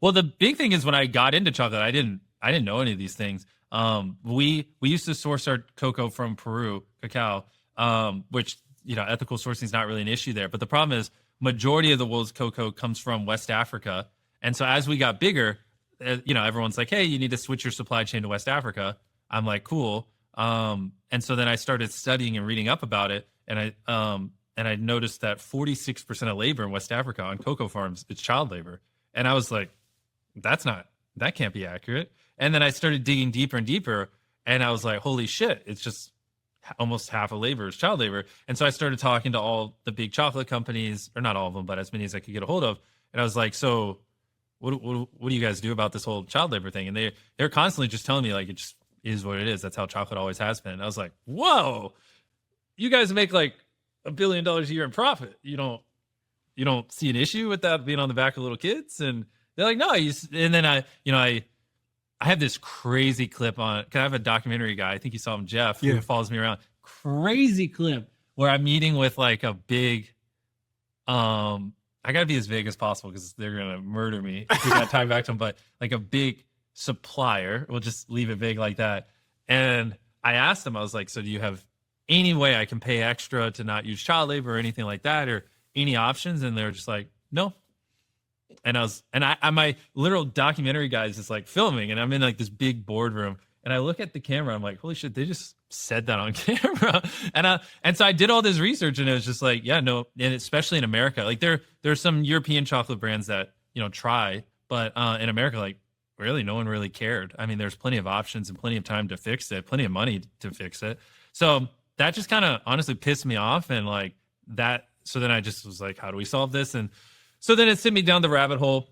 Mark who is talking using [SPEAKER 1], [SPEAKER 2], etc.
[SPEAKER 1] Well, the big thing is when I got into chocolate, I didn't know any of these things. We used to source our cocoa from Peru, cacao, which ethical sourcing is not really an issue there. But the problem is, majority of the world's cocoa comes from West Africa, and so as we got bigger, everyone's like, "Hey, you need to switch your supply chain to West Africa." I'm like, "Cool." And so then I started studying and reading up about it, and I noticed that 46% of labor in West Africa on cocoa farms is child labor, and I was like, that can't be accurate. And then I started digging deeper and deeper, and I was like, holy shit, it's just almost half of labor is child labor. And so I started talking to all the big chocolate companies, or not all of them, but as many as I could get a hold of. And I was like, so what do you guys do about this whole child labor thing? And they're constantly just telling me, like, it just is what it is. That's how chocolate always has been. And I was like, whoa, you guys make like $1 billion a year in profit. You don't see an issue with that being on the back of little kids? And they're like, no. And then I have this crazy clip on, because I have a documentary guy, I think you saw him, Jeff, who follows me around. Crazy clip where I'm meeting with like a big, I got to be as vague as possible because they're going to murder me if we got time back to them, but like a big supplier, we'll just leave it vague like that. And I asked them, I was like, so do you have any way I can pay extra to not use child labor or anything like that, or any options? And they're just like, no. And my literal documentary guy is just like filming, and I'm in like this big boardroom, and I look at the camera, I'm like, holy shit, they just said that on camera. And so I did all this research, and it was just like, yeah, no. And especially in America, like there's some European chocolate brands that, try, but in America, like really no one really cared. I mean, there's plenty of options and plenty of time to fix it, plenty of money to fix it. So that just kind of honestly pissed me off. And like that, so then I just was like, how do we solve this? And so then it sent me down the rabbit hole